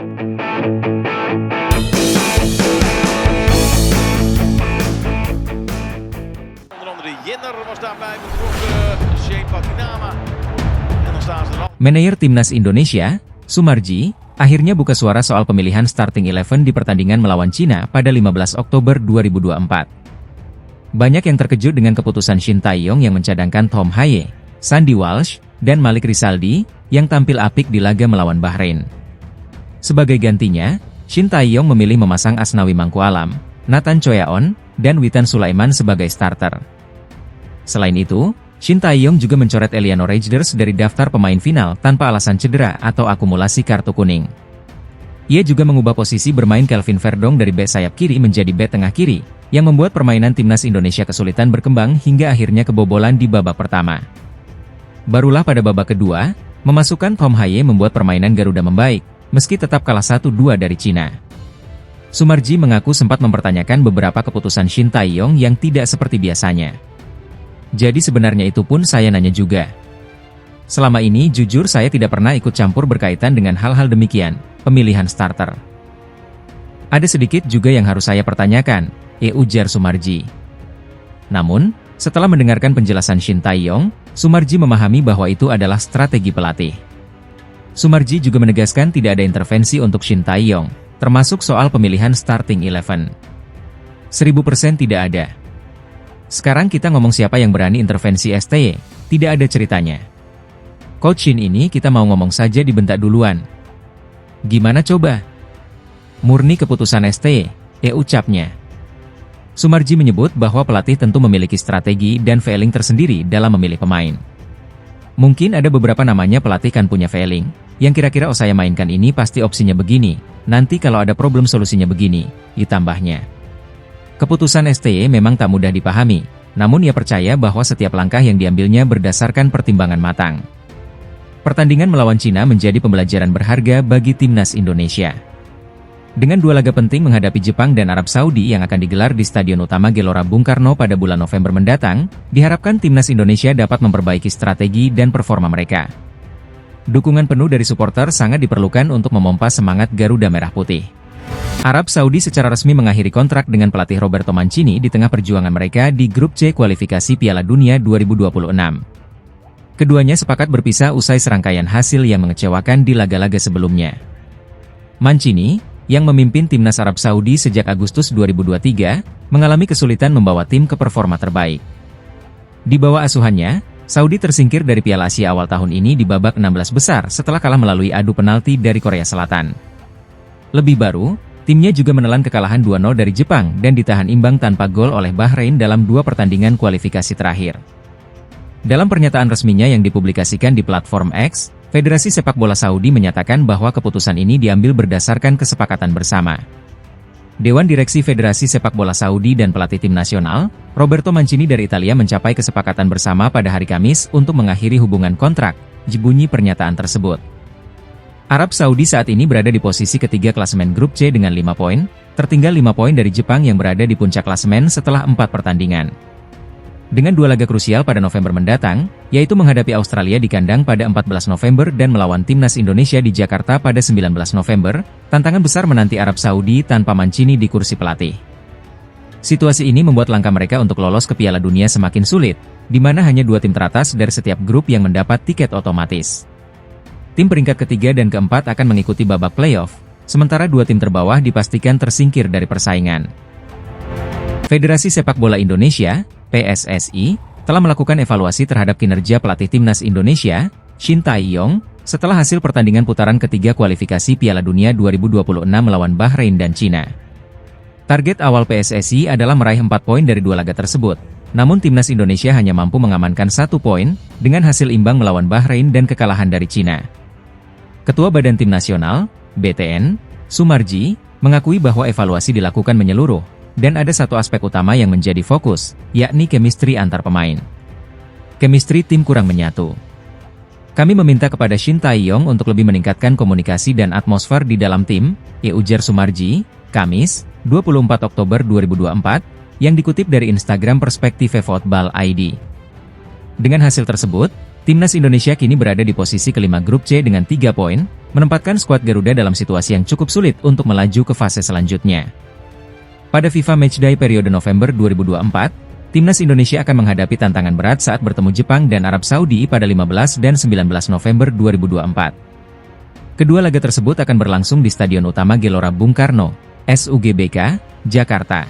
Onder andere Jenner was daarbij betrokken, Shane Patinama. En dan staan ze er al. Manajer Timnas Indonesia, Sumarji, akhirnya buka suara soal pemilihan starting 11 di pertandingan melawan Cina pada 15 Oktober 2024. Banyak yang terkejut dengan keputusan Shin Tae-yong yang mencadangkan Tom Haye, Sandy Walsh, dan Malik Rizaldi yang tampil apik di laga melawan Bahrain. Sebagai gantinya, Shin Tae-yong memilih memasang Asnawi Mangkualam, Nathan Choyaon, dan Witan Sulaiman sebagai starter. Selain itu, Shin Tae-yong juga mencoret Eliano Reijnders dari daftar pemain final tanpa alasan cedera atau akumulasi kartu kuning. Ia juga mengubah posisi bermain Kelvin Verdong dari bek sayap kiri menjadi bek tengah kiri, yang membuat permainan Timnas Indonesia kesulitan berkembang hingga akhirnya kebobolan di babak pertama. Barulah pada babak kedua, memasukkan Tom Haye membuat permainan Garuda membaik, meski tetap kalah 1-2 dari Cina. Sumarji mengaku sempat mempertanyakan beberapa keputusan Shin Tae-yong yang tidak seperti biasanya. Jadi sebenarnya itu pun saya nanya juga. Selama ini jujur saya tidak pernah ikut campur berkaitan dengan hal-hal demikian, pemilihan starter. Ada sedikit juga yang harus saya pertanyakan, ujar Sumarji. Namun, setelah mendengarkan penjelasan Shin Tae-yong, Sumarji memahami bahwa itu adalah strategi pelatih. Sumarji juga menegaskan tidak ada intervensi untuk Shin Tae-yong, termasuk soal pemilihan starting 11. 1000% tidak ada. Sekarang kita ngomong siapa yang berani intervensi STY, tidak ada ceritanya. Coach Shin ini kita mau ngomong saja dibentak duluan. Gimana coba? Murni keputusan STY, ucapnya. Sumarji menyebut bahwa pelatih tentu memiliki strategi dan feeling tersendiri dalam memilih pemain. Mungkin ada beberapa namanya pelatih kan punya feeling, yang kira-kira saya mainkan ini pasti opsinya begini, nanti kalau ada problem solusinya begini, ditambahnya. Keputusan STY memang tak mudah dipahami, namun ia percaya bahwa setiap langkah yang diambilnya berdasarkan pertimbangan matang. Pertandingan melawan Cina menjadi pembelajaran berharga bagi Timnas Indonesia. Dengan dua laga penting menghadapi Jepang dan Arab Saudi yang akan digelar di Stadion Utama Gelora Bung Karno pada bulan November mendatang, diharapkan Timnas Indonesia dapat memperbaiki strategi dan performa mereka. Dukungan penuh dari supporter sangat diperlukan untuk memompa semangat Garuda Merah Putih. Arab Saudi secara resmi mengakhiri kontrak dengan pelatih Roberto Mancini di tengah perjuangan mereka di Grup C kualifikasi Piala Dunia 2026. Keduanya sepakat berpisah usai serangkaian hasil yang mengecewakan di laga-laga sebelumnya. Mancini, yang memimpin Timnas Arab Saudi sejak Agustus 2023, mengalami kesulitan membawa tim ke performa terbaik. Di bawah asuhannya, Saudi tersingkir dari Piala Asia awal tahun ini di babak 16 besar setelah kalah melalui adu penalti dari Korea Selatan. Lebih baru, timnya juga menelan kekalahan 2-0 dari Jepang dan ditahan imbang tanpa gol oleh Bahrain dalam 2 pertandingan kualifikasi terakhir. Dalam pernyataan resminya yang dipublikasikan di platform X, Federasi Sepak Bola Saudi menyatakan bahwa keputusan ini diambil berdasarkan kesepakatan bersama. Dewan Direksi Federasi Sepak Bola Saudi dan pelatih tim nasional, Roberto Mancini dari Italia mencapai kesepakatan bersama pada hari Kamis untuk mengakhiri hubungan kontrak, bunyi pernyataan tersebut. Arab Saudi saat ini berada di posisi ketiga klasemen Grup C dengan 5 poin, tertinggal 5 poin dari Jepang yang berada di puncak klasemen setelah 4 pertandingan. Dengan 2 laga krusial pada November mendatang, yaitu menghadapi Australia di kandang pada 14 November dan melawan Timnas Indonesia di Jakarta pada 19 November, tantangan besar menanti Arab Saudi tanpa Mancini di kursi pelatih. Situasi ini membuat langkah mereka untuk lolos ke Piala Dunia semakin sulit, di mana hanya 2 tim teratas dari setiap grup yang mendapat tiket otomatis. Tim peringkat ketiga dan keempat akan mengikuti babak playoff, sementara 2 tim terbawah dipastikan tersingkir dari persaingan. Federasi Sepak Bola Indonesia, PSSI, telah melakukan evaluasi terhadap kinerja pelatih Timnas Indonesia, Shin Tae-yong, setelah hasil pertandingan putaran ketiga kualifikasi Piala Dunia 2026 melawan Bahrain dan Cina. Target awal PSSI adalah meraih 4 poin dari 2 laga tersebut, namun Timnas Indonesia hanya mampu mengamankan 1 poin, dengan hasil imbang melawan Bahrain dan kekalahan dari Cina. Ketua Badan Tim Nasional, BTN, Sumarji, mengakui bahwa evaluasi dilakukan menyeluruh, dan ada satu aspek utama yang menjadi fokus, yakni chemistry antar pemain. Chemistry tim kurang menyatu. Kami meminta kepada Shin Tae-yong untuk lebih meningkatkan komunikasi dan atmosfer di dalam tim, ujar Sumarji, Kamis, 24 Oktober 2024, yang dikutip dari Instagram Perspektive Football ID. Dengan hasil tersebut, Timnas Indonesia kini berada di posisi kelima Grup C dengan 3 poin, menempatkan skuad Garuda dalam situasi yang cukup sulit untuk melaju ke fase selanjutnya. Pada FIFA Matchday periode November 2024, Timnas Indonesia akan menghadapi tantangan berat saat bertemu Jepang dan Arab Saudi pada 15 dan 19 November 2024. Kedua laga tersebut akan berlangsung di Stadion Utama Gelora Bung Karno, SUGBK, Jakarta.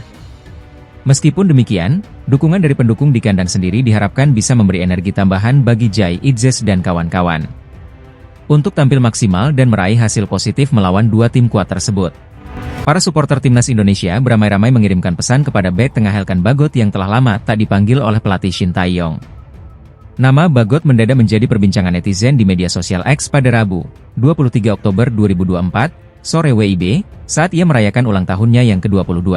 Meskipun demikian, dukungan dari pendukung di kandang sendiri diharapkan bisa memberi energi tambahan bagi Jai Idzes dan kawan-kawan untuk tampil maksimal dan meraih hasil positif melawan dua tim kuat tersebut. Para supporter Timnas Indonesia beramai-ramai mengirimkan pesan kepada bek tengah Elkan Bagot yang telah lama tak dipanggil oleh pelatih Shin Tae-yong. Nama Bagot mendadak menjadi perbincangan netizen di media sosial X pada Rabu, 23 Oktober 2024, sore WIB, saat ia merayakan ulang tahunnya yang ke-22.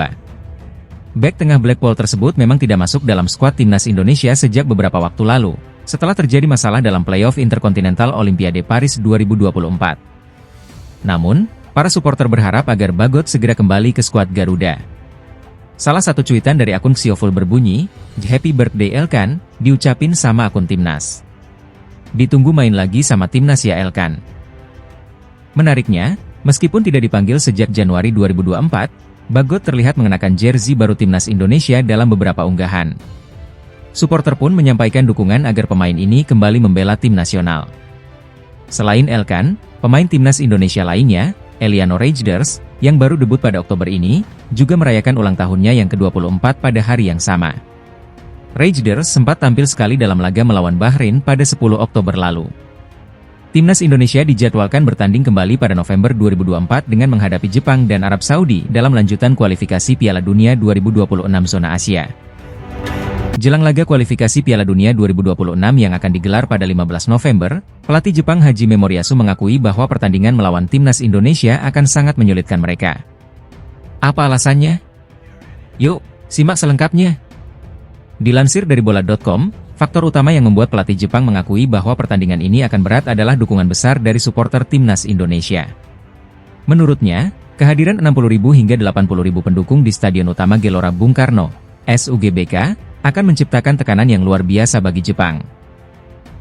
Bek tengah Blackpool tersebut memang tidak masuk dalam skuad Timnas Indonesia sejak beberapa waktu lalu, setelah terjadi masalah dalam playoff Interkontinental Olimpiade Paris 2024. Namun, para supporter berharap agar Bagot segera kembali ke skuad Garuda. Salah satu cuitan dari akun Xioful berbunyi, "Happy birthday Elkan," diucapin sama akun Timnas. "Ditunggu main lagi sama Timnas ya Elkan." Menariknya, meskipun tidak dipanggil sejak Januari 2024, Bagot terlihat mengenakan jersey baru Timnas Indonesia dalam beberapa unggahan. Supporter pun menyampaikan dukungan agar pemain ini kembali membela tim nasional. Selain Elkan, pemain Timnas Indonesia lainnya, Eliano Rejders, yang baru debut pada Oktober ini, juga merayakan ulang tahunnya yang ke-24 pada hari yang sama. Rejders sempat tampil sekali dalam laga melawan Bahrain pada 10 Oktober lalu. Timnas Indonesia dijadwalkan bertanding kembali pada November 2024 dengan menghadapi Jepang dan Arab Saudi dalam lanjutan kualifikasi Piala Dunia 2026 zona Asia. Jelang laga kualifikasi Piala Dunia 2026 yang akan digelar pada 15 November, pelatih Jepang Hajime Moriyasu mengakui bahwa pertandingan melawan Timnas Indonesia akan sangat menyulitkan mereka. Apa alasannya? Yuk, simak selengkapnya. Dilansir dari bola.com, faktor utama yang membuat pelatih Jepang mengakui bahwa pertandingan ini akan berat adalah dukungan besar dari supporter Timnas Indonesia. Menurutnya, kehadiran 60.000 hingga 80.000 pendukung di Stadion Utama Gelora Bung Karno, SUGBK, akan menciptakan tekanan yang luar biasa bagi Jepang.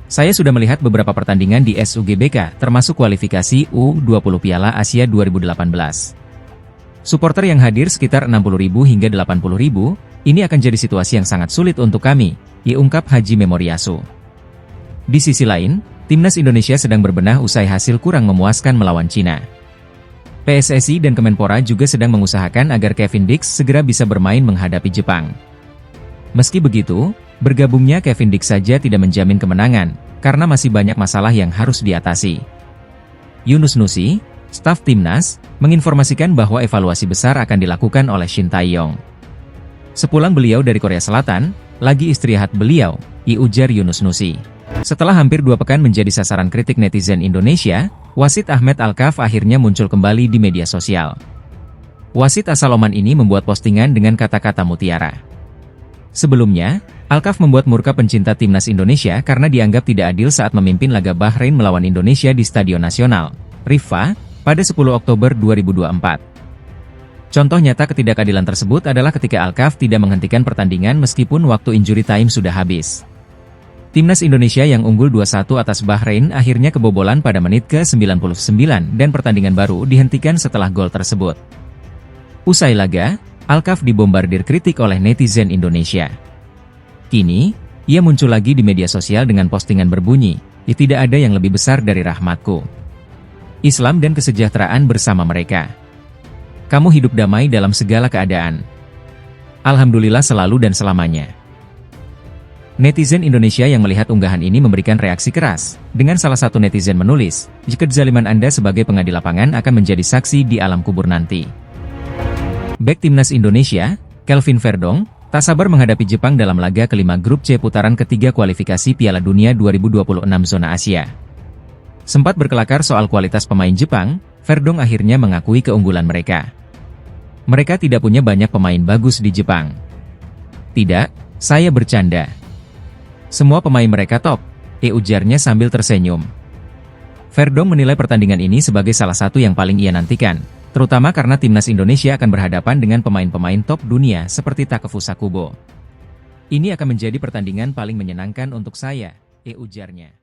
Saya sudah melihat beberapa pertandingan di SUGBK, termasuk kualifikasi U20 Piala Asia 2018. Supporter yang hadir sekitar 60.000 hingga 80.000, ini akan jadi situasi yang sangat sulit untuk kami, ungkap Hajime Moriyasu. Di sisi lain, Timnas Indonesia sedang berbenah usai hasil kurang memuaskan melawan Cina. PSSI dan Kemenpora juga sedang mengusahakan agar Kevin Dix segera bisa bermain menghadapi Jepang. Meski begitu, bergabungnya Kevin Dix saja tidak menjamin kemenangan, karena masih banyak masalah yang harus diatasi. Yunus Nusi, staf Timnas, menginformasikan bahwa evaluasi besar akan dilakukan oleh Shin Tae-yong. Sepulang beliau dari Korea Selatan, lagi istirahat beliau, ujar Yunus Nusi. Setelah hampir 2 pekan menjadi sasaran kritik netizen Indonesia, wasit Ahmed Alkaf akhirnya muncul kembali di media sosial. Wasit asal Oman ini membuat postingan dengan kata-kata mutiara. Sebelumnya, Alkaf membuat murka pencinta Timnas Indonesia karena dianggap tidak adil saat memimpin laga Bahrain melawan Indonesia di Stadion Nasional, Rifa, pada 10 Oktober 2024. Contoh nyata ketidakadilan tersebut adalah ketika Alkaf tidak menghentikan pertandingan meskipun waktu injury time sudah habis. Timnas Indonesia yang unggul 2-1 atas Bahrain akhirnya kebobolan pada menit ke-99 dan pertandingan baru dihentikan setelah gol tersebut. Usai laga, Alkaf dibombardir kritik oleh netizen Indonesia. Kini, ia muncul lagi di media sosial dengan postingan berbunyi, "Tidak ada yang lebih besar dari rahmatku. Islam dan kesejahteraan bersama mereka. Kamu hidup damai dalam segala keadaan. Alhamdulillah selalu dan selamanya." Netizen Indonesia yang melihat unggahan ini memberikan reaksi keras, dengan salah satu netizen menulis, "Jika kezaliman Anda sebagai pengadil lapangan akan menjadi saksi di alam kubur nanti." Bek Timnas Indonesia, Kelvin Verdong, tak sabar menghadapi Jepang dalam laga kelima grup C putaran ketiga kualifikasi Piala Dunia 2026 zona Asia. Sempat berkelakar soal kualitas pemain Jepang, Verdong akhirnya mengakui keunggulan mereka. Mereka tidak punya banyak pemain bagus di Jepang. "Tidak, saya bercanda. Semua pemain mereka top," ujarnya sambil tersenyum. Verdong menilai pertandingan ini sebagai salah satu yang paling ia nantikan, terutama karena Timnas Indonesia akan berhadapan dengan pemain-pemain top dunia seperti Takefusa Kubo. "Ini akan menjadi pertandingan paling menyenangkan untuk saya," ujarnya.